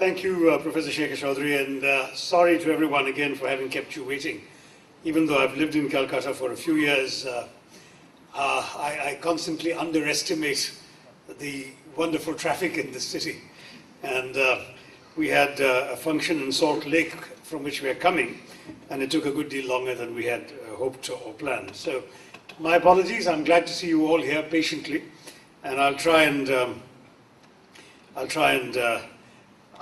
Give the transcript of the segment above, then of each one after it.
Thank you, Professor Shekhar Chaudhary, and sorry to everyone again for having kept you waiting. Even though I've lived in Calcutta for a few years, I constantly underestimate the wonderful traffic in this city. And we had a function in Salt Lake from which we are coming, and it took a good deal longer than we had hoped or planned. So my apologies. I'm glad to see you all here patiently, and I'll try and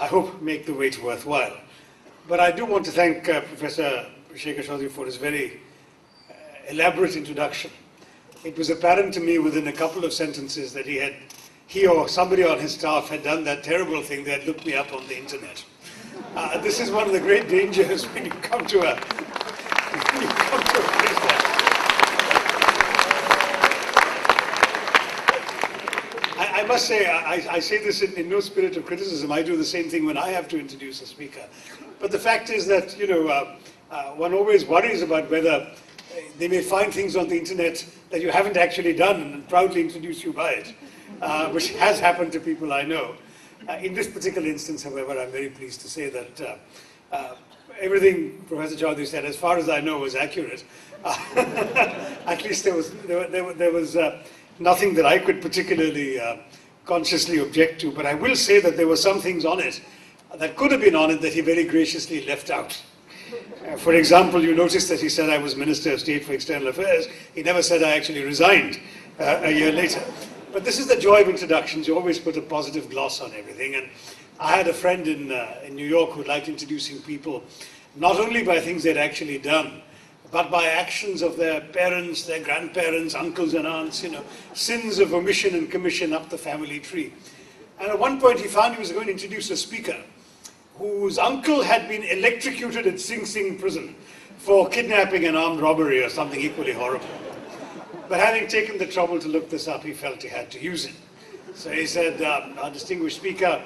I hope make the wait worthwhile. But I do want to thank Professor Shekhar Chaudhary for his very elaborate introduction. It was apparent to me within a couple of sentences that he or somebody on his staff had done that terrible thing. They had looked me up on the internet. This is one of the great dangers when you come to a place like I must say, I say this in no spirit of criticism. I do the same thing when I have to introduce a speaker. But the fact is that, one always worries about whether they may find things on the internet that you haven't actually done and proudly introduce you by it, which has happened to people I know. In this particular instance, however, I'm very pleased to say that everything Professor Chaudhary said, as far as I know, was accurate. At least there was nothing that I could particularly consciously object to, but I will say that there were some things on it that could have been on it that he very graciously left out. For example, you notice that he said I was Minister of State for External Affairs. He never said I actually resigned a year later. But this is the joy of introductions. You always put a positive gloss on everything. And I had a friend in New York who liked introducing people not only by things they'd actually done, but by actions of their parents, their grandparents, uncles and aunts, sins of omission and commission up the family tree. And at one point he found he was going to introduce a speaker whose uncle had been electrocuted at Sing Sing prison for kidnapping and armed robbery or something equally horrible. But having taken the trouble to look this up, he felt he had to use it. So he said, our distinguished speaker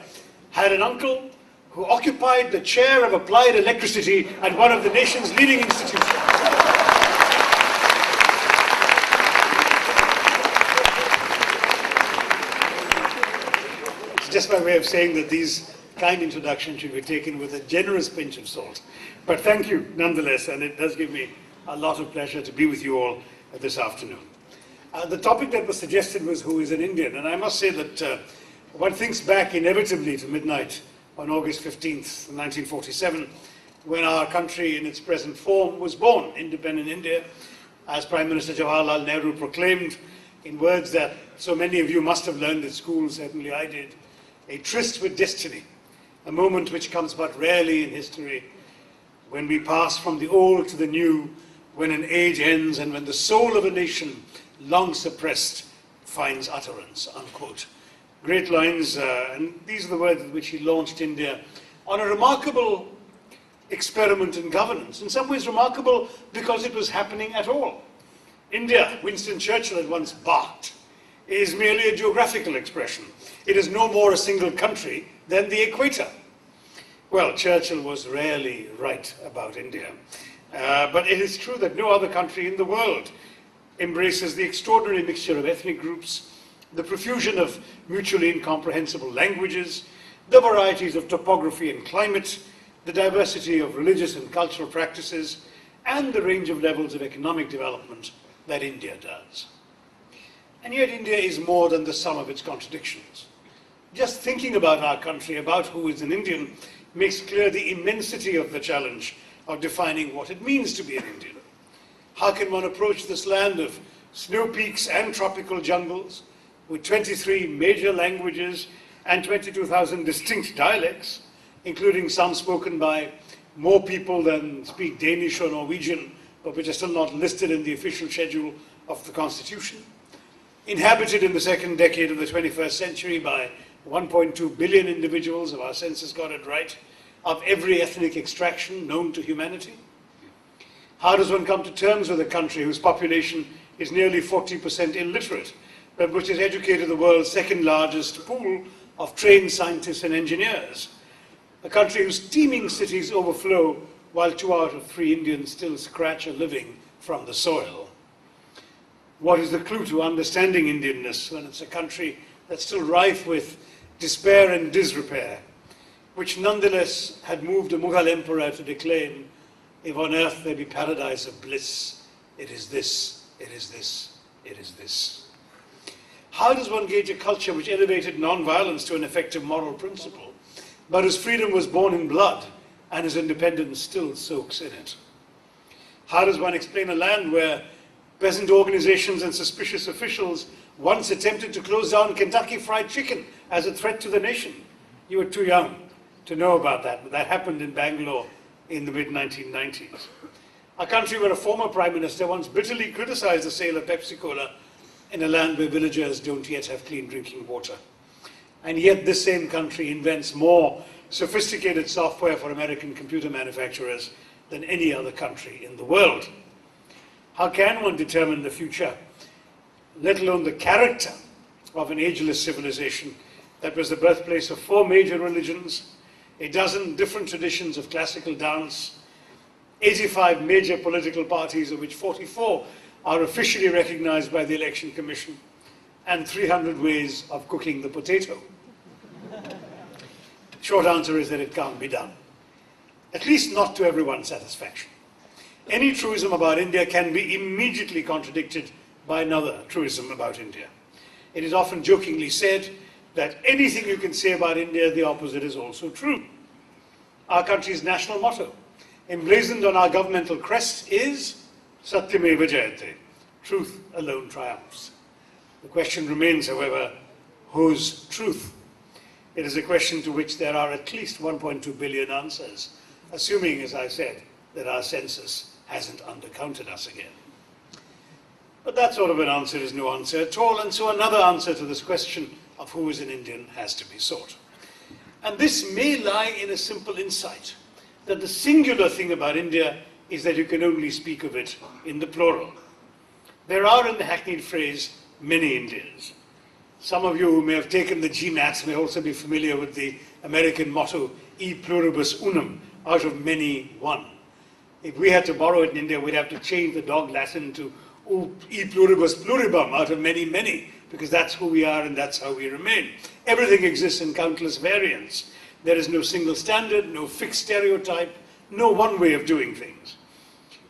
had an uncle who occupied the chair of applied electricity at one of the nation's leading institutions. It's just by way of saying that these kind introductions should be taken with a generous pinch of salt. But thank you nonetheless, and it does give me a lot of pleasure to be with you all this afternoon. The topic that was suggested was who is an Indian, and I must say that one thinks back inevitably to midnight on August 15th, 1947, when our country in its present form was born, independent India, as Prime Minister Jawaharlal Nehru proclaimed in words that so many of you must have learned at school, certainly I did, a tryst with destiny, a moment which comes but rarely in history, when we pass from the old to the new, when an age ends and when the soul of a nation, long suppressed, finds utterance, unquote. Great lines, and these are the words with which he launched India on a remarkable experiment in governance. In some ways remarkable because it was happening at all. India, Winston Churchill had once barked, is merely a geographical expression. It is no more a single country than the equator. Well, Churchill was rarely right about India. But it is true that no other country in the world embraces the extraordinary mixture of ethnic groups, the profusion of mutually incomprehensible languages, the varieties of topography and climate, the diversity of religious and cultural practices, and the range of levels of economic development that India does. And yet India is more than the sum of its contradictions. Just thinking about our country, about who is an Indian, makes clear the immensity of the challenge of defining what it means to be an Indian. How can one approach this land of snow peaks and tropical jungles with 23 major languages and 22,000 distinct dialects, including some spoken by more people than speak Danish or Norwegian, but which are still not listed in the official schedule of the Constitution, inhabited in the second decade of the 21st century by 1.2 billion individuals, if our census got it right, of every ethnic extraction known to humanity? How does one come to terms with a country whose population is nearly 40% illiterate, but which has educated the world's second largest pool of trained scientists and engineers? A country whose teeming cities overflow while 2 out of 3 Indians still scratch a living from the soil. What is the clue to understanding Indianness when it's a country that's still rife with despair and disrepair? which nonetheless had moved a Mughal emperor to declaim, if on earth there be paradise of bliss, it is this, it is this, it is this. How does one gauge a culture which elevated non-violence to an effective moral principle, but whose freedom was born in blood and whose independence still soaks in it? How does one explain a land where peasant organizations and suspicious officials once attempted to close down Kentucky Fried Chicken as a threat to the nation? You were too young to know about that, but that happened in Bangalore in the mid-1990s. A country where a former prime minister once bitterly criticized the sale of Pepsi-Cola in a land where villagers don't yet have clean drinking water. And yet this same country invents more sophisticated software for American computer manufacturers than any other country in the world. How can one determine the future, let alone the character of an ageless civilization that was the birthplace of 4 major religions, a dozen different traditions of classical dance, 85 major political parties, of which 44 are officially recognized by the Election Commission, and 300 ways of cooking the potato? Short answer is that it can't be done. At least not to everyone's satisfaction. Any truism about India can be immediately contradicted by another truism about India. It is often jokingly said that anything you can say about India, the opposite is also true. Our country's national motto, emblazoned on our governmental crest, is Satyameva Jayate, truth alone triumphs. The question remains, however, whose truth? It is a question to which there are at least 1.2 billion answers, assuming, as I said, that our census hasn't undercounted us again. But that sort of an answer is no answer at all, and so another answer to this question of who is an Indian has to be sought. And this may lie in a simple insight, that the singular thing about India is that you can only speak of it in the plural. There are, in the hackneyed phrase, many Indias. Some of you who may have taken the GMAT may also be familiar with the American motto, e pluribus unum, out of many, one. If we had to borrow it in India, we'd have to change the dog Latin to e pluribus pluribum, out of many, many, because that's who we are and that's how we remain. Everything exists in countless variants. There is no single standard, no fixed stereotype, no one way of doing things.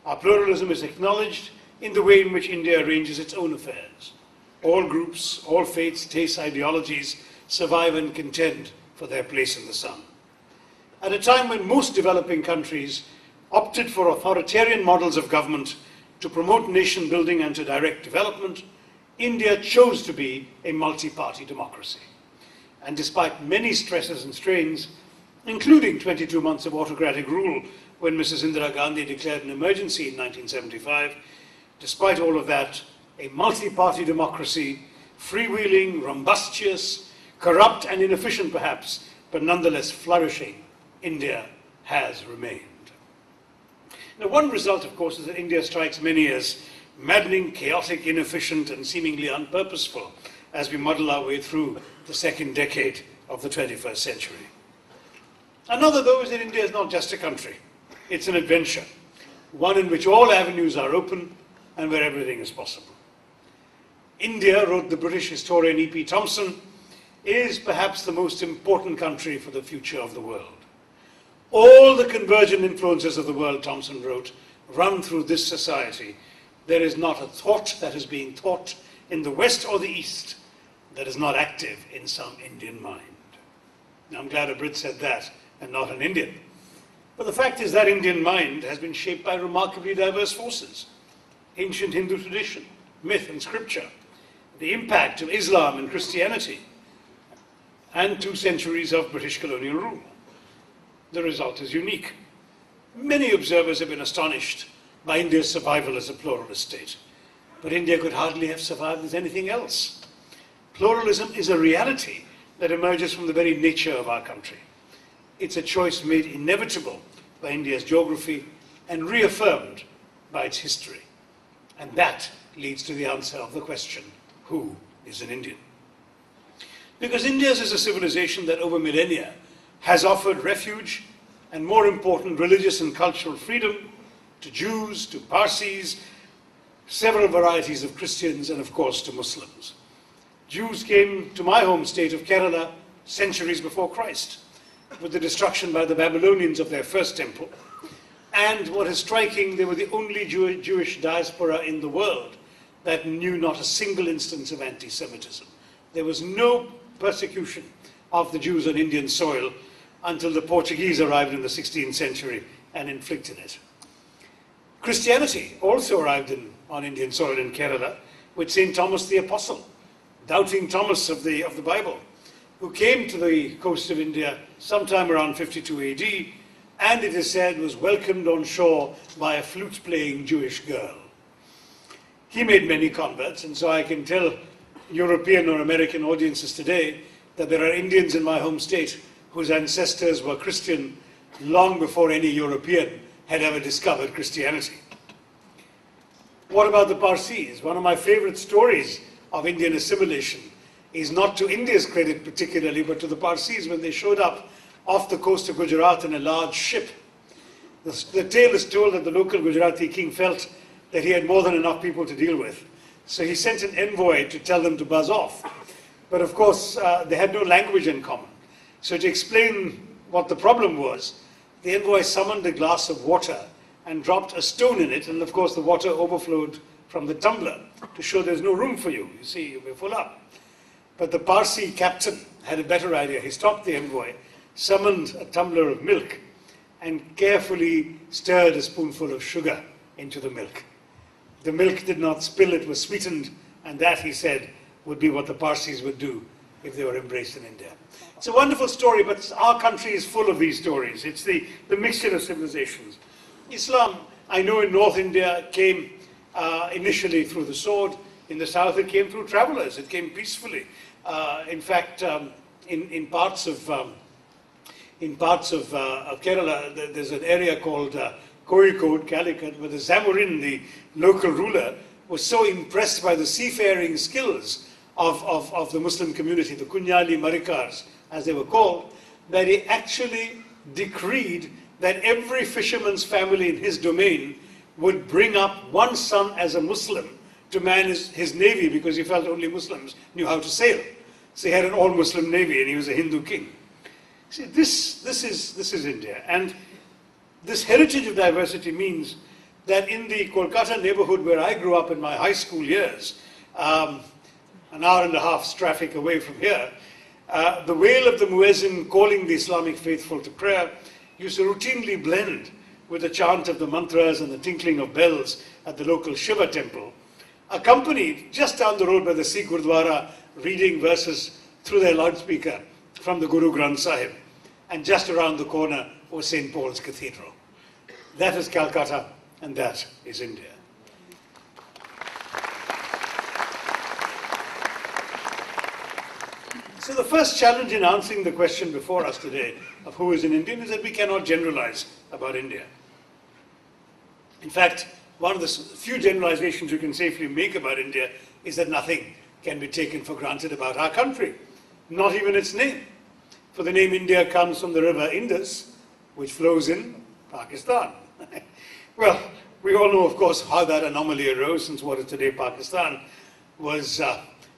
Our pluralism is acknowledged in the way in which India arranges its own affairs. All groups, all faiths, tastes, ideologies survive and contend for their place in the sun. At a time when most developing countries opted for authoritarian models of government to promote nation building and to direct development, India chose to be a multi-party democracy. And despite many stresses and strains, including 22 months of autocratic rule when Mrs. Indira Gandhi declared an emergency in 1975, despite all of that, a multi-party democracy, freewheeling, rumbustious, corrupt and inefficient perhaps, but nonetheless flourishing, India has remained. Now, one result, of course, is that India strikes many as maddening, chaotic, inefficient, and seemingly unpurposeful as we muddle our way through the second decade of the 21st century. Another, though, is that India is not just a country. It's an adventure, one in which all avenues are open and where everything is possible. India, wrote the British historian E.P. Thompson, is perhaps the most important country for the future of the world. All the convergent influences of the world, Thompson wrote, run through this society. There is not a thought that is being taught in the West or the East that is not active in some Indian mind. Now, I'm glad a Brit said that and not an Indian. But the fact is that Indian mind has been shaped by remarkably diverse forces. Ancient Hindu tradition, myth and scripture, the impact of Islam and Christianity, and 2 centuries of British colonial rule. The result is unique. Many observers have been astonished by India's survival as a pluralist state. But India could hardly have survived as anything else. Pluralism is a reality that emerges from the very nature of our country. It's a choice made inevitable by India's geography and reaffirmed by its history. And that leads to the answer of the question, who is an Indian? Because India's is a civilization that over millennia has offered refuge and, more important, religious and cultural freedom to Jews, to Parsis, several varieties of Christians, and of course to Muslims. Jews came to my home state of Kerala centuries before Christ. with the destruction by the Babylonians of their first temple. And what is striking, they were the only Jewish diaspora in the world that knew not a single instance of anti-Semitism. There was no persecution of the Jews on Indian soil until the Portuguese arrived in the 16th century and inflicted it. Christianity also arrived on Indian soil in Kerala with St. Thomas the Apostle, doubting Thomas of the Bible, who came to the coast of India sometime around 52 AD, and it is said was welcomed on shore by a flute-playing Jewish girl. He made many converts, and so I can tell European or American audiences today that there are Indians in my home state whose ancestors were Christian long before any European had ever discovered Christianity. What about the Parsis? One of my favorite stories of Indian assimilation is not to India's credit particularly, but to the Parsis when they showed up off the coast of Gujarat in a large ship. The tale is told that the local Gujarati king felt that he had more than enough people to deal with. So he sent an envoy to tell them to buzz off. But of course, they had no language in common. So to explain what the problem was, the envoy summoned a glass of water and dropped a stone in it, and of course the water overflowed from the tumbler to show there's no room for you. You see, you'll be full up. But the Parsi captain had a better idea. He stopped the envoy, summoned a tumbler of milk, and carefully stirred a spoonful of sugar into the milk. The milk did not spill, it was sweetened, and that, he said, would be what the Parsis would do if they were embraced in India. It's a wonderful story, but our country is full of these stories. It's the mixture of civilizations. Islam, I know in North India, came initially through the sword. In the south, it came through travelers. It came peacefully. In fact, in parts of Kerala, there's an area called Kozhikode, Calicut, where the Zamorin, the local ruler, was so impressed by the seafaring skills of the Muslim community, the Kunyali Marikars, as they were called, that he actually decreed that every fisherman's family in his domain would bring up one son as a Muslim to man his navy, because he felt only Muslims knew how to sail. So he had an all-Muslim navy, and he was a Hindu king. See, this is India. And this heritage of diversity means that in the Kolkata neighborhood where I grew up in my high school years, an hour and a half's traffic away from here, the wail of the muezzin calling the Islamic faithful to prayer used to routinely blend with the chant of the mantras and the tinkling of bells at the local Shiva temple, accompanied just down the road by the Sikh Gurdwara reading verses through their loudspeaker from the Guru Granth Sahib, and just around the corner was St. Paul's Cathedral. That is Calcutta, and that is India. So the first challenge in answering the question before us today of who is an Indian is that we cannot generalize about India. In fact, one of the few generalizations you can safely make about India is that nothing can be taken for granted about our country, not even its name. For the name India comes from the river Indus, which flows in Pakistan. Well, we all know, of course, how that anomaly arose, since what is today Pakistan was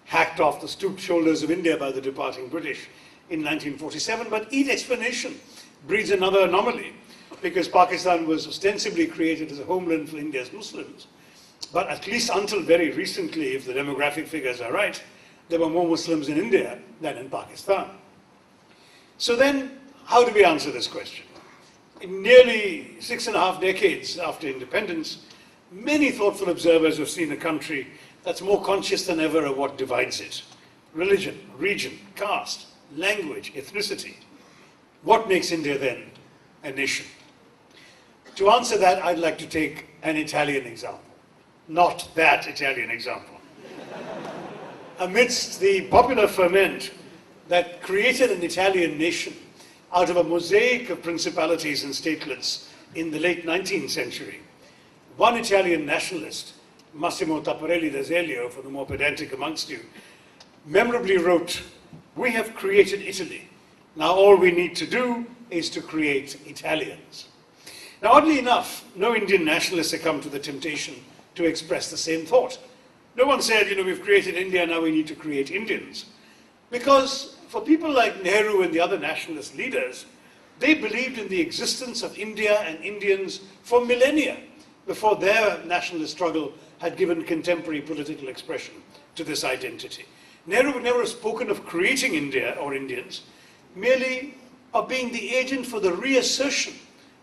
hacked off the stooped shoulders of India by the departing British in 1947. But each explanation breeds another anomaly, because Pakistan was ostensibly created as a homeland for India's Muslims. But at least until very recently, if the demographic figures are right, there were more Muslims in India than in Pakistan. So then, how do we answer this question? In nearly 6.5 decades after independence, many thoughtful observers have seen a country that's more conscious than ever of what divides it. Religion, region, caste, language, ethnicity. What makes India then a nation? To answer that, I'd like to take an Italian example. Not that Italian example. Amidst the popular ferment that created an Italian nation out of a mosaic of principalities and statelets in the late 19th century, one Italian nationalist, Massimo Tapparelli d'Azeglio, for the more pedantic amongst you, memorably wrote, "We have created Italy. Now all we need to do is to create Italians." Now, oddly enough, no Indian nationalists succumbed to the temptation to express the same thought. No one said, we've created India, now we need to create Indians. Because for people like Nehru and the other nationalist leaders, They believed in the existence of India and Indians for millennia before their nationalist struggle had given contemporary political expression to this identity. Nehru would never have spoken of creating India or Indians, merely of being the agent for the reassertion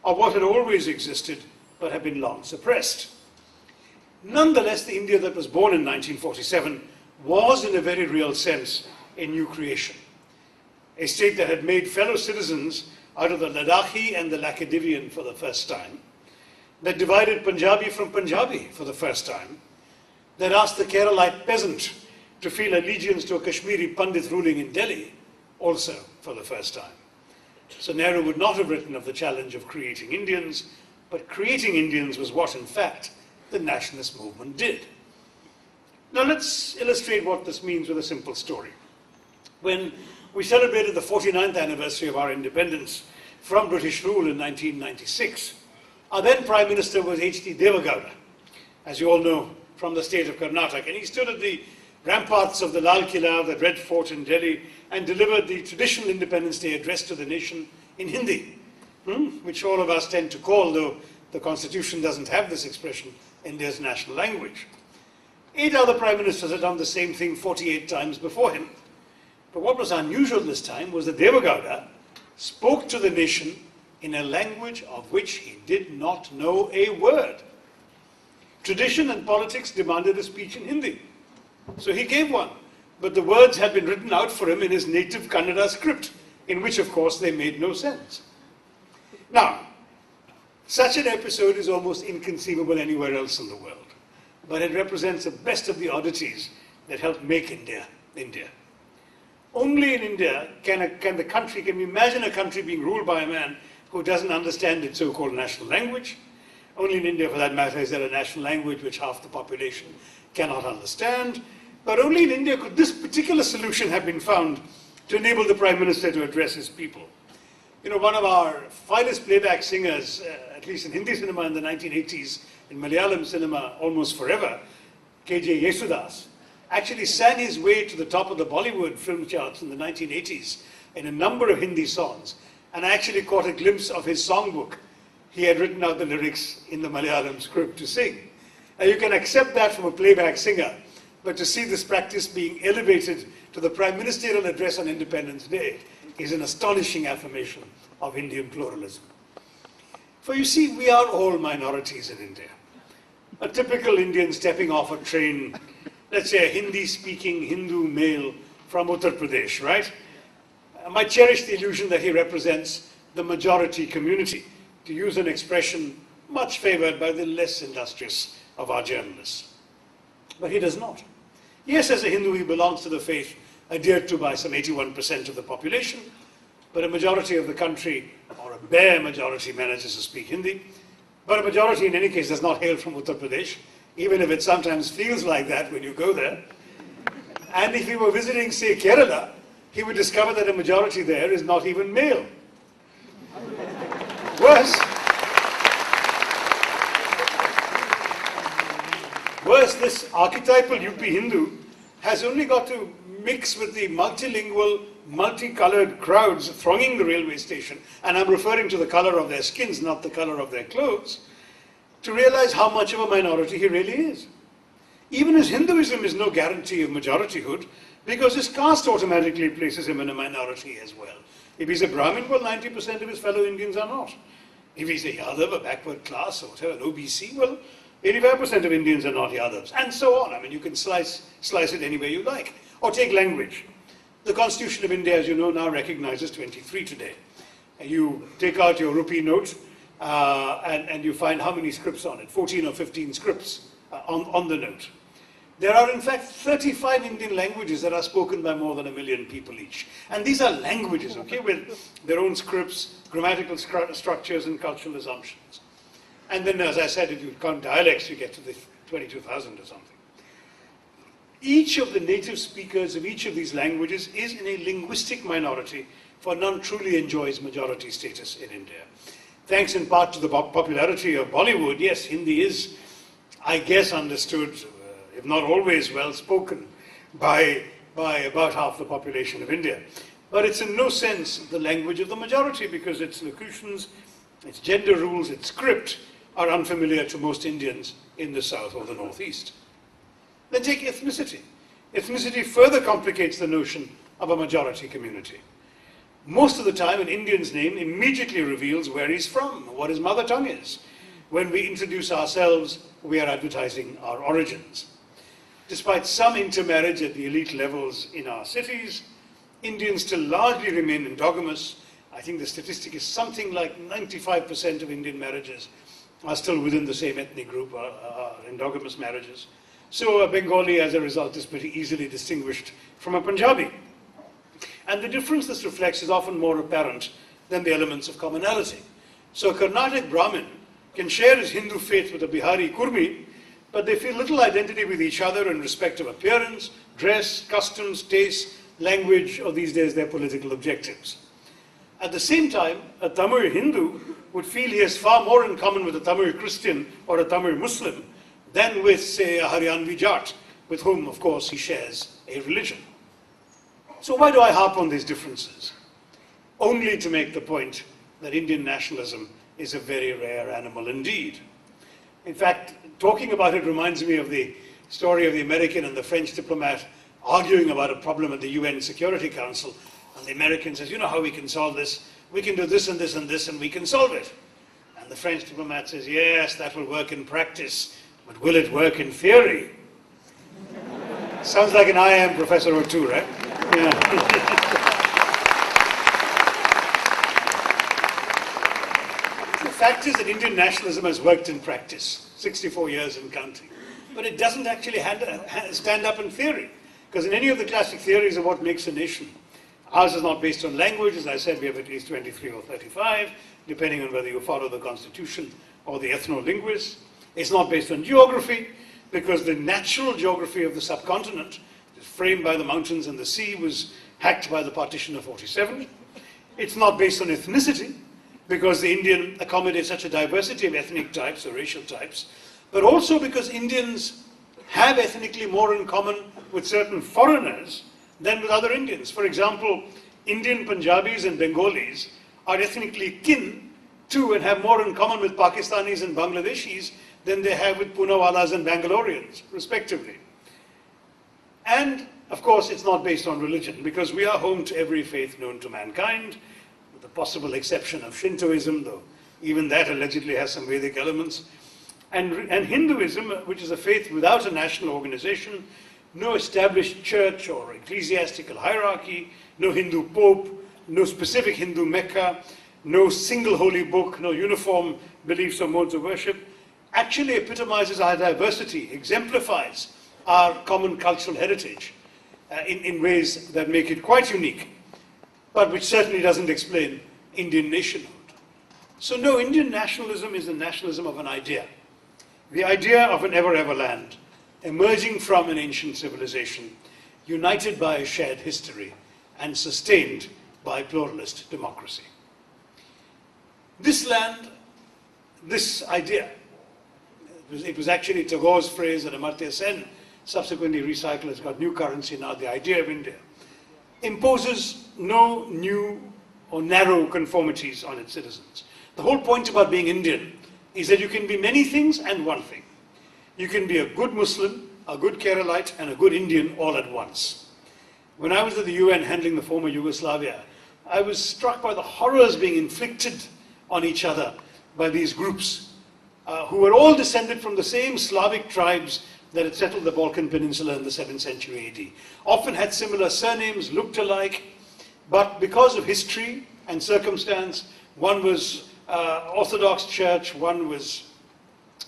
of what had always existed but had been long suppressed. Nonetheless, the India that was born in 1947 was, in a very real sense, a new creation. A state that had made fellow citizens out of the Ladakhi and the Laccadivian for the first time, that divided Punjabi from Punjabi for the first time, that asked the Keralite peasant to feel allegiance to a Kashmiri Pandit ruling in Delhi, also for the first time. So Nehru would not have written of the challenge of creating Indians, but creating Indians was what, in fact, the nationalist movement did. Now let's illustrate what this means with a simple story. When we celebrated the 49th anniversary of our independence from British rule in 1996, our then Prime Minister was H.D. Deve Gowda, as you all know, from the state of Karnataka, and he stood at the ramparts of the Lal Killa, the Red Fort in Delhi, and delivered the traditional Independence Day address to the nation in Hindi, which all of us tend to call, though the Constitution doesn't have this expression, India's national language. 8 other Prime Ministers had done the same thing 48 times before him. But what was unusual this time was that Deve Gowda spoke to the nation in a language of which he did not know a word. Tradition and politics demanded a speech in Hindi. So he gave one, but the words had been written out for him in his native Kannada script, in which, of course, they made no sense. Now, such an episode is almost inconceivable anywhere else in the world, but it represents the best of the oddities that helped make India, India. Only in India can we imagine a country being ruled by a man who doesn't understand its so-called national language. Only in India, for that matter, is there a national language which half the population cannot understand. But only in India could this particular solution have been found to enable the Prime Minister to address his people. You know, one of our finest playback singers, at least in Hindi cinema in the 1980s, in Malayalam cinema almost forever, K.J. Yesudas, actually sang his way to the top of the Bollywood film charts in the 1980s in a number of Hindi songs. And I actually caught a glimpse of his songbook. He had written out the lyrics in the Malayalam script to sing. Now you can accept that from a playback singer, but to see this practice being elevated to the Prime Ministerial address on Independence Day is an astonishing affirmation of Indian pluralism. For you see, we are all minorities in India. A typical Indian stepping off a train, let's say a Hindi-speaking Hindu male from Uttar Pradesh, right? Might cherish the illusion that he represents the majority community, to use an expression much favored by the less industrious of our journalists. But he does not. Yes, as a Hindu, he belongs to the faith adhered to by some 81% of the population, but a majority of the country, or a bare majority, manages to speak Hindi. But a majority, in any case, does not hail from Uttar Pradesh, even if it sometimes feels like that when you go there. And if he were visiting, say, Kerala, he would discover that a majority there is not even male. Worse, this archetypal UP Hindu has only got to mix with the multilingual, multicolored crowds thronging the railway station, and I'm referring to the color of their skins, not the color of their clothes, to realize how much of a minority he really is. Even his Hinduism is no guarantee of majorityhood, because his caste automatically places him in a minority as well. If he's a Brahmin, well, 90% of his fellow Indians are not. If he's a Yadav, a backward class, or whatever, an OBC, well, 85% of Indians are not Yadavs, and so on. I mean, you can slice it any way you like. Or take language. The Constitution of India, as you know, now recognizes 23 today. And you take out your rupee note, and you find how many scripts on it, 14 or 15 scripts on the note. There are, in fact, 35 Indian languages that are spoken by more than 1 million people each. And these are languages, okay, with their own scripts, grammatical structures, and cultural assumptions. And then, as I said, if you count dialects, you get to the 22,000 or something. Each of the native speakers of each of these languages is in a linguistic minority, for none truly enjoys majority status in India. Thanks in part to the popularity of Bollywood, yes, Hindi is, I guess, understood, if not always well spoken, by about half the population of India. but it's in no sense the language of the majority because its locutions, its gender rules, its script are unfamiliar to most Indians in the South or the Northeast. Then take ethnicity. Ethnicity further complicates the notion of a majority community. Most of the time, an Indian's name immediately reveals where he's from, what his mother tongue is. When we introduce ourselves, we are advertising our origins. Despite some intermarriage at the elite levels in our cities, Indians still largely remain endogamous. I think the statistic is something like 95% of Indian marriages are still within the same ethnic group, are endogamous marriages. So a Bengali, as a result, is pretty easily distinguished from a Punjabi. And the difference this reflects is often more apparent than the elements of commonality. So a Carnatic Brahmin can share his Hindu faith with a Bihari Kurmi, but they feel little identity with each other in respect of appearance, dress, customs, taste, language, or these days their political objectives. At the same time, a Tamil Hindu would feel he has far more in common with a Tamil Christian or a Tamil Muslim than with, say, a Haryanvi Jat, with whom, of course, he shares a religion. So why do I harp on these differences? Only to make the point that Indian nationalism is a very rare animal indeed. In fact, talking about it reminds me of the story of the American and the French diplomat arguing about a problem at the UN Security Council. And the American says, you know how we can solve this? We can do this and this and this and we can solve it. And the French diplomat says, yes, that will work in practice, but will it work in theory? Sounds like an IIM professor or two, right? Yeah. The fact is that Indian nationalism has worked in practice, 64 years and counting. But it doesn't actually stand up in theory, because in any of the classic theories of what makes a nation, ours is not based on language. As I said, we have at least 23 or 35, depending on whether you follow the constitution or the ethno-linguists. It's not based on geography, because the natural geography of the subcontinent, framed by the mountains and the sea, was hacked by the partition of 47. It's not based on ethnicity, because the Indian accommodates such a diversity of ethnic types or racial types, but also because Indians have ethnically more in common with certain foreigners than with other Indians. For example, Indian Punjabis and Bengalis are ethnically kin to and have more in common with Pakistanis and Bangladeshis than they have with Punawalas and Bangaloreans, respectively. And, of course, it's not based on religion, because we are home to every faith known to mankind, with the possible exception of Shintoism, though even that allegedly has some Vedic elements. And Hinduism, which is a faith without a national organization, no established church or ecclesiastical hierarchy, no Hindu pope, no specific Hindu Mecca, no single holy book, no uniform beliefs or modes of worship, actually epitomizes our diversity, exemplifies our common cultural heritage in ways that make it quite unique, but which certainly doesn't explain Indian nationhood. So no, Indian nationalism is the nationalism of an idea. The idea of an ever land, emerging from an ancient civilization, united by a shared history, and sustained by pluralist democracy. This land, this idea, it was actually Tagore's phrase that Amartya Sen subsequently recycled. It's got new currency now, the idea of India, imposes no new or narrow conformities on its citizens. The whole point about being Indian is that you can be many things and one thing. You can be a good Muslim, a good Keralite, and a good Indian all at once. When I was at the UN handling the former Yugoslavia, I was struck by the horrors being inflicted on each other by these groups who were all descended from the same Slavic tribes that had settled the Balkan Peninsula in the 7th century AD. Often had similar surnames, looked alike, but because of history and circumstance, one was Orthodox Church, one was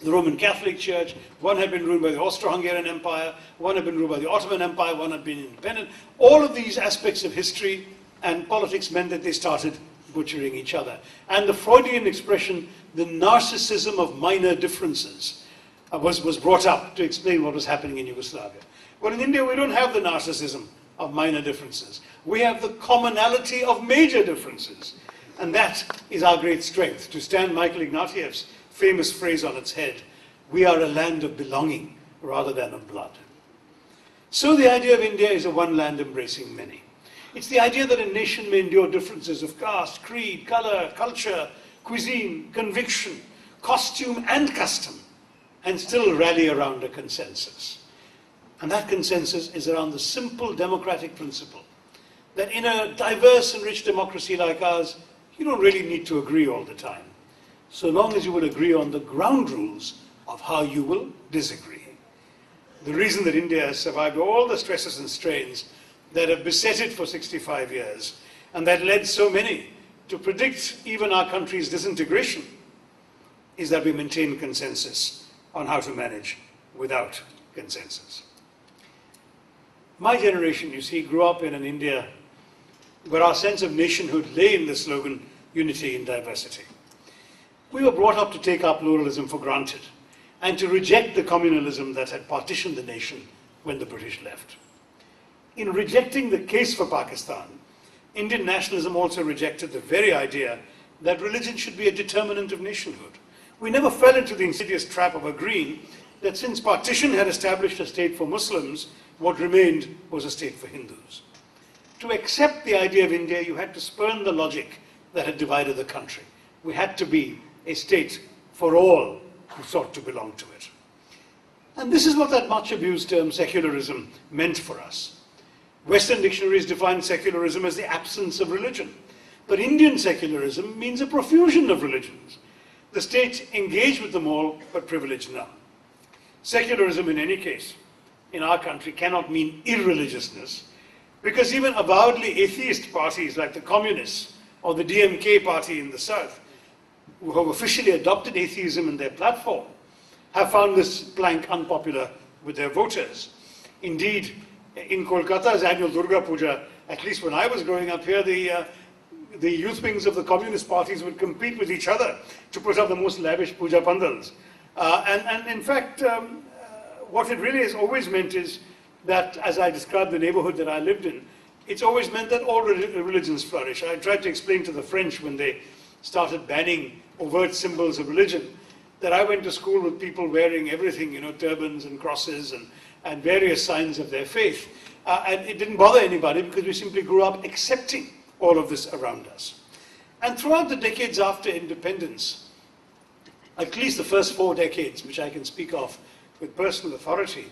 the Roman Catholic Church, one had been ruled by the Austro-Hungarian Empire, one had been ruled by the Ottoman Empire, one had been independent. All of these aspects of history and politics meant that they started butchering each other. And the Freudian expression, the narcissism of minor differences, was brought up to explain what was happening in Yugoslavia. Well, in India, we don't have the narcissism of minor differences. We have the commonality of major differences. And that is our great strength. To stand Michael Ignatieff's famous phrase on its head, we are a land of belonging rather than of blood. So the idea of India is a one land embracing many. It's the idea that a nation may endure differences of caste, creed, color, culture, cuisine, conviction, costume, and custom, and still rally around a consensus. And that consensus is around the simple democratic principle that in a diverse and rich democracy like ours, you don't really need to agree all the time, so long as you will agree on the ground rules of how you will disagree. The reason that India has survived all the stresses and strains that have beset it for 65 years, and that led so many to predict even our country's disintegration, is that we maintain consensus on how to manage without consensus. My generation, you see, grew up in an India where our sense of nationhood lay in the slogan, unity in diversity. We were brought up to take our pluralism for granted and to reject the communalism that had partitioned the nation when the British left. In rejecting the case for Pakistan, Indian nationalism also rejected the very idea that religion should be a determinant of nationhood. We never fell into the insidious trap of agreeing that since partition had established a state for Muslims, what remained was a state for Hindus. To accept the idea of India, you had to spurn the logic that had divided the country. We had to be a state for all who sought to belong to it. And this is what that much abused term secularism meant for us. Western dictionaries define secularism as the absence of religion. But Indian secularism means a profusion of religions. The state engaged with them all, but privileged none. Secularism, in any case, in our country cannot mean irreligiousness, because even avowedly atheist parties like the Communists or the DMK party in the South, who have officially adopted atheism in their platform, have found this plank unpopular with their voters. Indeed, in Kolkata's annual Durga Puja, at least when I was growing up here, the youth wings of the communist parties would compete with each other to put up the most lavish puja pandals. And in fact, what it really has always meant is that, as I described the neighborhood that I lived in, it's always meant that all religions flourish. I tried to explain to the French when they started banning overt symbols of religion that I went to school with people wearing everything, you know, turbans and crosses and various signs of their faith. And it didn't bother anybody because we simply grew up accepting all of this around us. And throughout the decades after independence, at least the first 4 decades, which I can speak of with personal authority,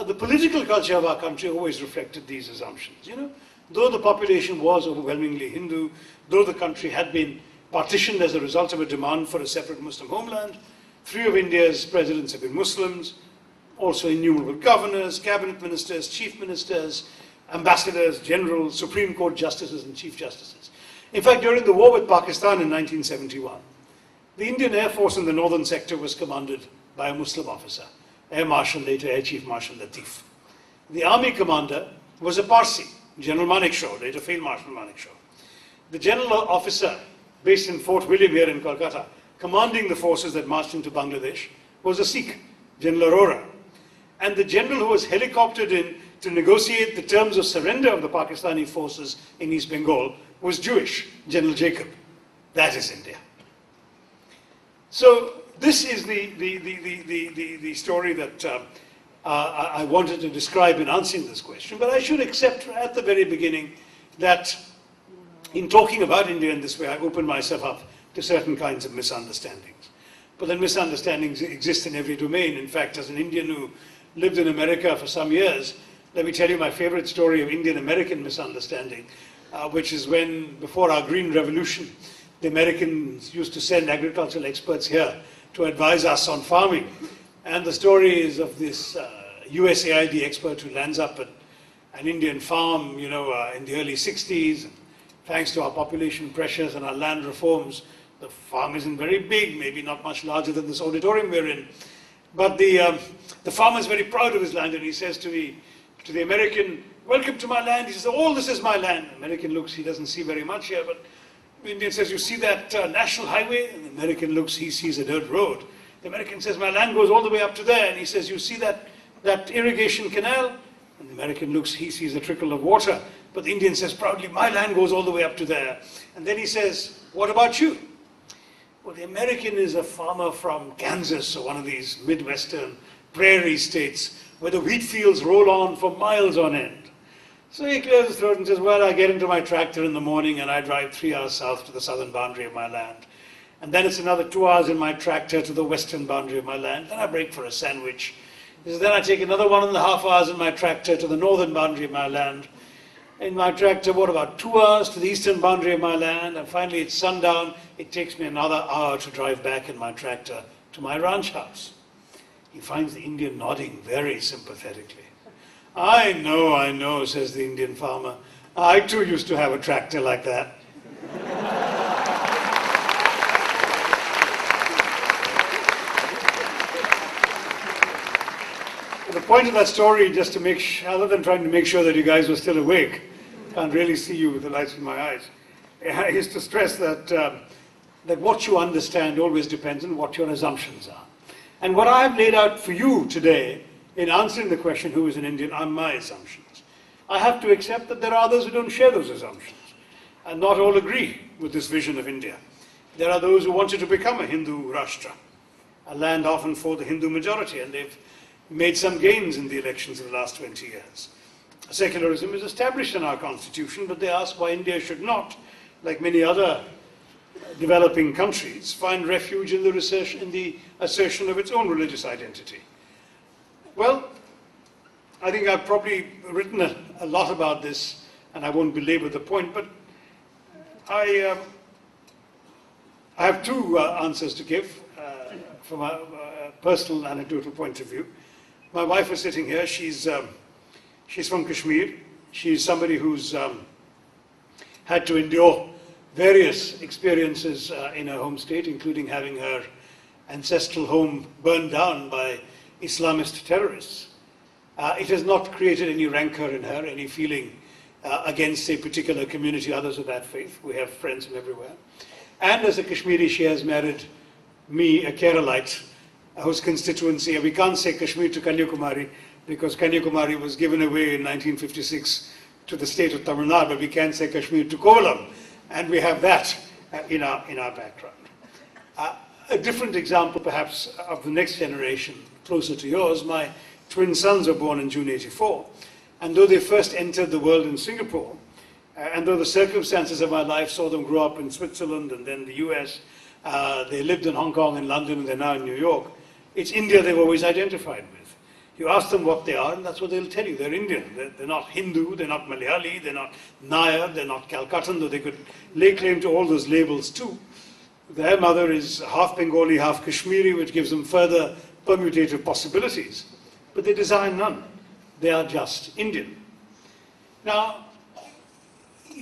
the political culture of our country always reflected these assumptions. You know, though the population was overwhelmingly Hindu, though the country had been partitioned as a result of a demand for a separate Muslim homeland, 3 of India's presidents have been Muslims, also innumerable governors, cabinet ministers, chief ministers, ambassadors, generals, Supreme Court justices and chief justices. In fact, during the war with Pakistan in 1971, the Indian Air Force in the northern sector was commanded by a Muslim officer, Air Marshal, later Air Chief Marshal Latif. The army commander was a Parsi, General Manekshaw, later Field Marshal Manekshaw. The general officer based in Fort William here in Calcutta, commanding the forces that marched into Bangladesh, was a Sikh, General Arora. And the general who was helicoptered in to negotiate the terms of surrender of the Pakistani forces in East Bengal was Jewish, General Jacob. That is India. So this is the story that I wanted to describe in answering this question. But I should accept at the very beginning that in talking about India in this way, I open myself up to certain kinds of misunderstandings. But then misunderstandings exist in every domain. In fact, as an Indian who lived in America for some years, let me tell you my favorite story of Indian-American misunderstanding, which is when, before our Green Revolution, the Americans used to send agricultural experts here to advise us on farming. And the story is of this USAID expert who lands up at an Indian farm, you know, in the early 60s. Thanks to our population pressures and our land reforms, the farm isn't very big, maybe not much larger than this auditorium we're in. But the farmer is very proud of his land, and he says to the American, "Welcome to my land." He says, "All this is my land." The American looks, he doesn't see very much here, but the Indian says, "You see that national highway?" And the American looks, he sees a dirt road. The American says, "My land goes all the way up to there." And he says, "You see that irrigation canal?" And the American looks, he sees a trickle of water. But the Indian says proudly, "My land goes all the way up to there." And then he says, "What about you?" Well, the American is a farmer from Kansas, or one of these Midwestern prairie states, where the wheat fields roll on for miles on end. So he clears his throat and says, well, I get into my tractor in the morning and I drive 3 hours south to the southern boundary of my land. And then it's another 2 hours in my tractor to the western boundary of my land. Then I break for a sandwich. He says, then I take another 1.5 hours in my tractor to the northern boundary of my land. In my tractor, what about 2 hours to the eastern boundary of my land? And finally it's sundown. It takes me another hour to drive back in my tractor to my ranch house. He finds the Indian nodding very sympathetically. I know, says the Indian farmer. I too used to have a tractor like that. The point of that story, just to make, other than trying to make sure that you guys were still awake, can't really see you with the lights in my eyes, is to stress that, that what you understand always depends on what your assumptions are. And what I have laid out for you today, in answering the question, who is an Indian, are my assumptions. I have to accept that there are others who don't share those assumptions, and not all agree with this vision of India. There are those who wanted to become a Hindu Rashtra, a land often for the Hindu majority, and they've made some gains in the elections of the last 20 years. Secularism is established in our constitution, but they ask why India should not, like many other developing countries, find refuge in the assertion of its own religious identity. Well, I think I've probably written a lot about this, and I won't belabor the point, but I have two answers to give from a personal anecdotal point of view. My wife is sitting here. She's from Kashmir. She's somebody who's had to endure various experiences in her home state, including having her ancestral home burned down by Islamist terrorists. It has not created any rancor in her, any feeling against a particular community, others of that faith. We have friends from everywhere. And as a Kashmiri, she has married me, a Keralite, whose constituency, we can't say Kashmir to Kanyakumari, because Kanyakumari was given away in 1956 to the state of Tamil Nadu, but we can say Kashmir to Kovalam, and we have that in our background. A different example, perhaps, of the next generation, closer to yours, my twin sons were born in June '84, and though they first entered the world in Singapore, and though the circumstances of my life saw them grow up in Switzerland and then the US, they lived in Hong Kong and London, and they're now in New York, it's India they've always identified with. You ask them what they are, and that's what they'll tell you. They're Indian. They're not Hindu, they're not Malayali, they're not Nayar, they're not Calcuttan, though they could lay claim to all those labels too. Their mother is half Bengali, half Kashmiri, which gives them further permutative possibilities. But they desire none. They are just Indian. Now,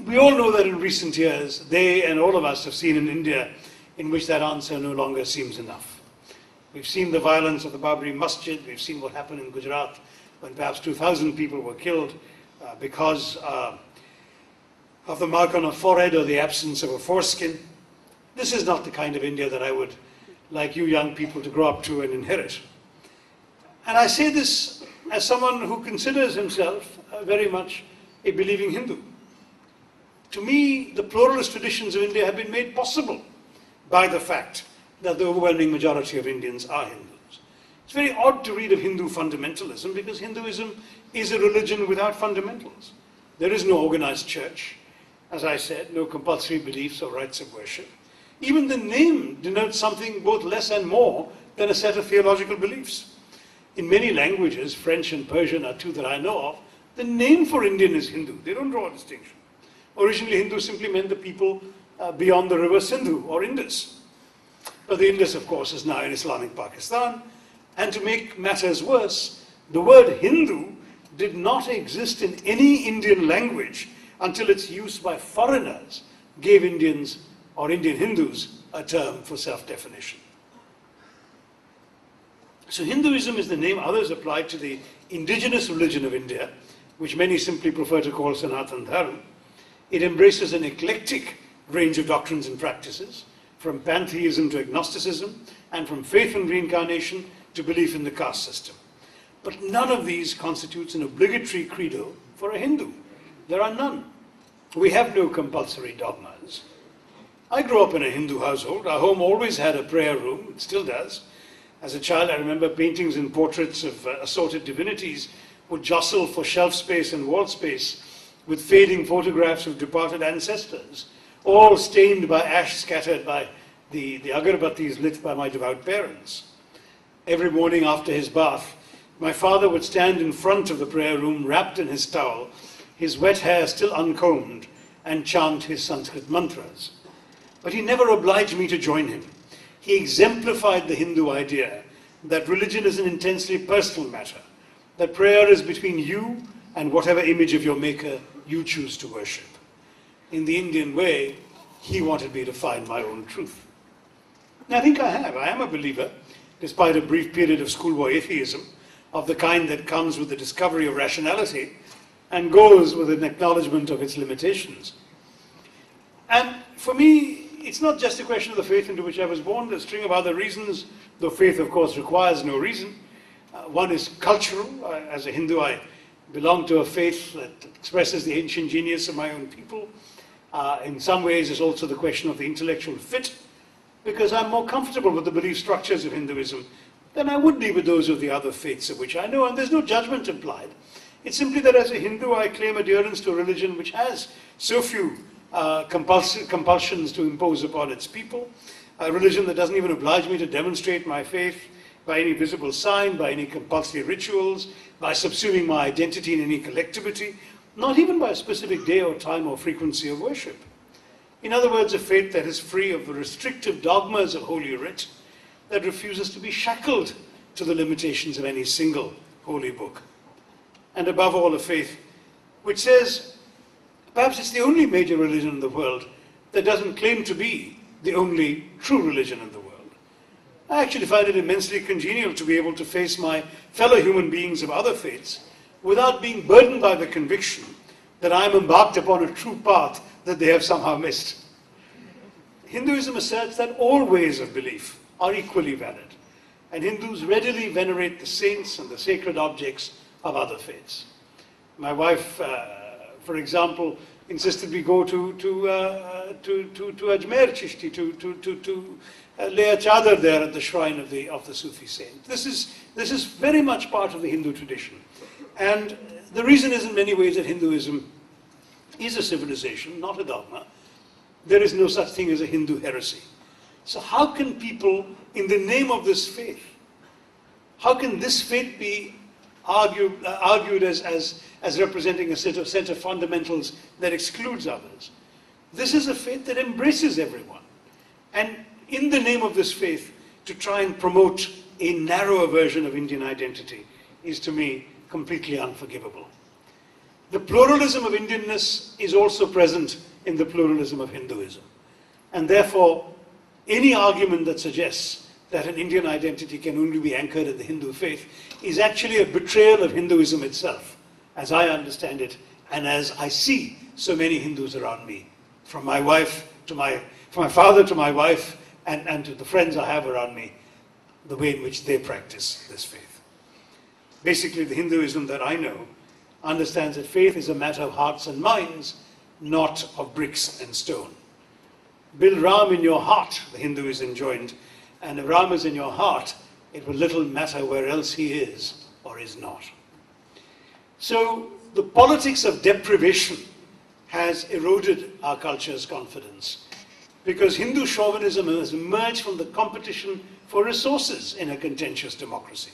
we all know that in recent years, they and all of us have seen an India in which that answer no longer seems enough. We've seen the violence of the Babri Masjid. We've seen what happened in Gujarat when perhaps 2,000 people were killed because of the mark on a forehead or the absence of a foreskin. This is not the kind of India that I would like you young people to grow up to and inherit. And I say this as someone who considers himself very much a believing Hindu. To me, the pluralist traditions of India have been made possible by the fact that the overwhelming majority of Indians are Hindus. It's very odd to read of Hindu fundamentalism because Hinduism is a religion without fundamentals. There is no organized church, as I said, no compulsory beliefs or rites of worship. Even the name denotes something both less and more than a set of theological beliefs. In many languages, French and Persian are two that I know of, the name for Indian is Hindu. They don't draw a distinction. Originally, Hindu simply meant the people beyond the river Sindhu or Indus. But the Indus, of course, is now in Islamic Pakistan. And to make matters worse, the word Hindu did not exist in any Indian language until its use by foreigners gave Indians or Indian Hindus a term for self-definition. So Hinduism is the name others apply to the indigenous religion of India, which many simply prefer to call Sanatan Dharma. It embraces an eclectic range of doctrines and practices, from pantheism to agnosticism, and from faith in reincarnation to belief in the caste system. But none of these constitutes an obligatory credo for a Hindu. There are none. We have no compulsory dogmas. I grew up in a Hindu household. Our home always had a prayer room. It still does. As a child, I remember paintings and portraits of assorted divinities would jostle for shelf space and wall space with fading photographs of departed ancestors, all stained by ash scattered by the agarbattis lit by my devout parents. Every morning after his bath, my father would stand in front of the prayer room, wrapped in his towel, his wet hair still uncombed, and chant his Sanskrit mantras. But he never obliged me to join him. He exemplified the Hindu idea that religion is an intensely personal matter, that prayer is between you and whatever image of your maker you choose to worship. In the Indian way, he wanted me to find my own truth. And I think I have. I am a believer, despite a brief period of schoolboy atheism, of the kind that comes with the discovery of rationality and goes with an acknowledgement of its limitations. And for me, it's not just a question of the faith into which I was born. There's a string of other reasons, though faith, of course, requires no reason. One is cultural. As a Hindu, I belong to a faith that expresses the ancient genius of my own people. In some ways, it's also the question of the intellectual fit, because I'm more comfortable with the belief structures of Hinduism than I would be with those of the other faiths of which I know, and there's no judgment implied. It's simply that as a Hindu, I claim adherence to a religion which has so few compulsions to impose upon its people, a religion that doesn't even oblige me to demonstrate my faith by any visible sign, by any compulsory rituals, by subsuming my identity in any collectivity, not even by a specific day or time or frequency of worship. In other words, a faith that is free of the restrictive dogmas of Holy Writ, that refuses to be shackled to the limitations of any single holy book. And above all, a faith which says, perhaps it's the only major religion in the world that doesn't claim to be the only true religion in the world. I actually find it immensely congenial to be able to face my fellow human beings of other faiths without being burdened by the conviction that I am embarked upon a true path that they have somehow missed. Hinduism asserts that all ways of belief are equally valid, and Hindus readily venerate the saints and the sacred objects of other faiths. My wife, for example, insisted we go to Ajmer Chishti to lay a chadar there at the shrine of the Sufi saint. This is very much part of the Hindu tradition, and the reason is in many ways that Hinduism is a civilization, not a dogma. There is no such thing as a Hindu heresy. So how can people, in the name of this faith, how can this faith be argued as representing a set of fundamentals that excludes others? This is a faith that embraces everyone. And in the name of this faith, to try and promote a narrower version of Indian identity is, to me, completely unforgivable. The pluralism of Indianness is also present in the pluralism of Hinduism. And therefore, any argument that suggests that an Indian identity can only be anchored in the Hindu faith is actually a betrayal of Hinduism itself, as I understand it, and as I see so many Hindus around me, from my father to my wife, and to the friends I have around me, the way in which they practice this faith. Basically, the Hinduism that I know understands that faith is a matter of hearts and minds, not of bricks and stone. Build Ram in your heart, the Hindu is enjoined, and if Ram is in your heart, it will little matter where else he is or is not. So the politics of deprivation has eroded our culture's confidence, because Hindu chauvinism has emerged from the competition for resources in a contentious democracy.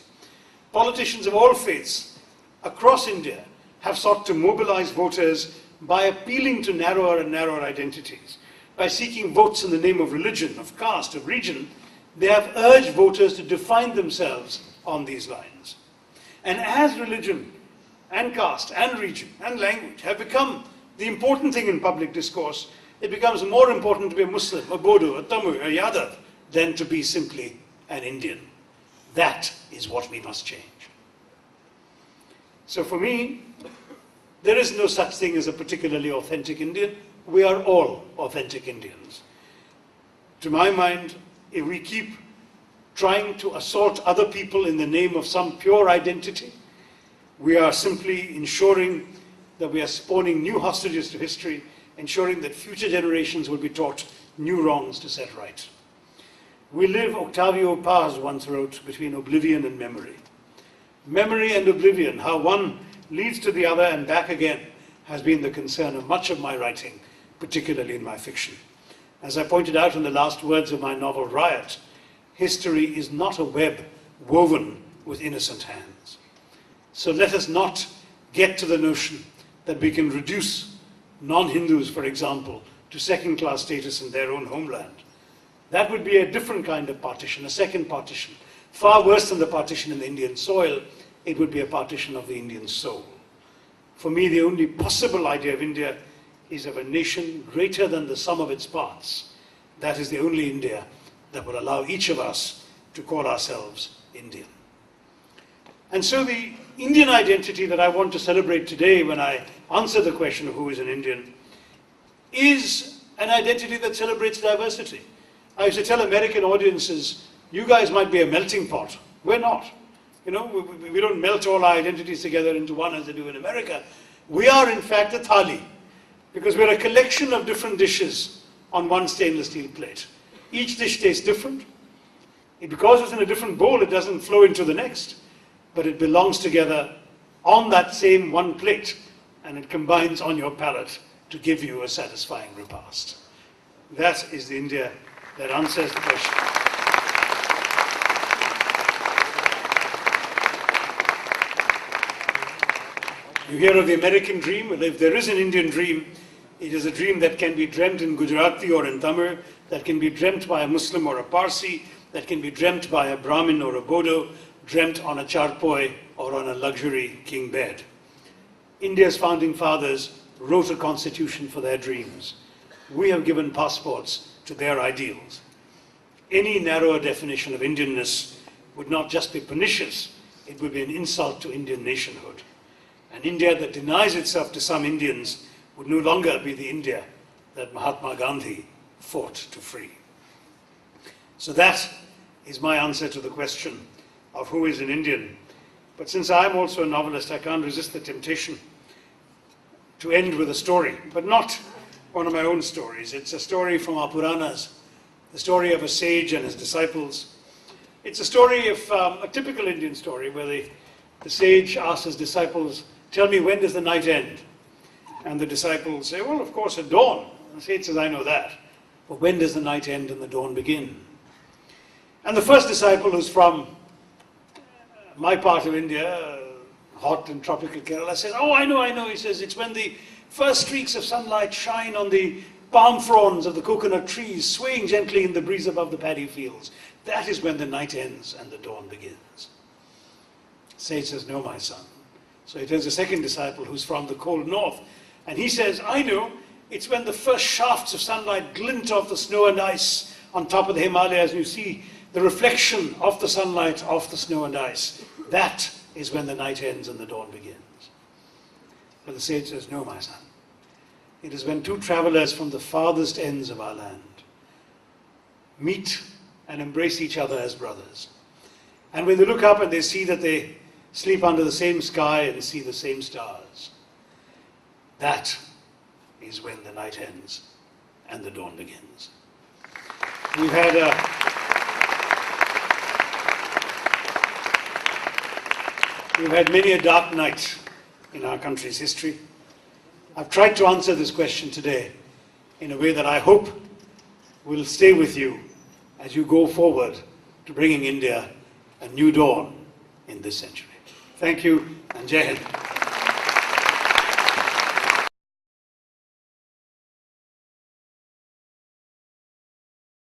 Politicians of all faiths across India have sought to mobilize voters by appealing to narrower and narrower identities. By seeking votes in the name of religion, of caste, of region, they have urged voters to define themselves on these lines. And as religion and caste and region and language have become the important thing in public discourse, it becomes more important to be a Muslim, a Bodo, a Tamil, a Yadav, than to be simply an Indian. That is what we must change. So for me, there is no such thing as a particularly authentic Indian. We are all authentic Indians. To my mind, if we keep trying to assault other people in the name of some pure identity, we are simply ensuring that we are spawning new hostages to history, ensuring that future generations will be taught new wrongs to set right. We live, Octavio Paz once wrote, between oblivion and memory. Memory and oblivion, how one leads to the other and back again, has been the concern of much of my writing, particularly in my fiction. As I pointed out in the last words of my novel Riot, history is not a web woven with innocent hands. So let us not get to the notion that we can reduce non-Hindus, for example, to second-class status in their own homeland. That would be a different kind of partition, a second partition. Far worse than the partition in the Indian soil, it would be a partition of the Indian soul. For me, the only possible idea of India is of a nation greater than the sum of its parts. That is the only India that will allow each of us to call ourselves Indian. And so the Indian identity that I want to celebrate today when I answer the question of who is an Indian is an identity that celebrates diversity. I used to tell American audiences, you guys might be a melting pot. We're not. You know, we don't melt all our identities together into one as they do in America. We are, in fact, a thali, because we're a collection of different dishes on one stainless steel plate. Each dish tastes different. Because it's in a different bowl, it doesn't flow into the next, but it belongs together on that same one plate, and it combines on your palate to give you a satisfying repast. That is the India that answers the question. You hear of the American dream. Well, if there is an Indian dream, it is a dream that can be dreamt in Gujarati or in Tamil, that can be dreamt by a Muslim or a Parsi, that can be dreamt by a Brahmin or a Bodo, dreamt on a charpoi or on a luxury king bed. India's founding fathers wrote a constitution for their dreams. We have given passports to their ideals. Any narrower definition of Indianness would not just be pernicious, it would be an insult to Indian nationhood. An India that denies itself to some Indians would no longer be the India that Mahatma Gandhi fought to free. So that is my answer to the question of who is an Indian. But since I'm also a novelist, I can't resist the temptation to end with a story, but not one of my own stories. It's a story from our Puranas, the story of a sage and his disciples. It's a story of a typical Indian story where the sage asks his disciples, tell me, when does the night end? And the disciples say, well, of course, at dawn. The sage says, I know that. But when does the night end and the dawn begin? And the first disciple, who's from my part of India, hot and tropical Kerala, says, oh, I know. He says, it's when the first streaks of sunlight shine on the palm fronds of the coconut trees, swaying gently in the breeze above the paddy fields. That is when the night ends and the dawn begins. Sage says, no, my son. So he tells a second disciple who's from the cold north, and he says, I know, it's when the first shafts of sunlight glint off the snow and ice on top of the Himalayas, and you see the reflection of the sunlight off the snow and ice. That is when the night ends and the dawn begins. But the sage says, no, my son. It is when two travelers from the farthest ends of our land meet and embrace each other as brothers. And when they look up and they see that they sleep under the same sky and see the same stars, that is when the night ends and the dawn begins. We've had many a dark night in our country's history. I've tried to answer this question today in a way that I hope will stay with you as you go forward to bringing India a new dawn in this century. Thank you, and Jai Hind.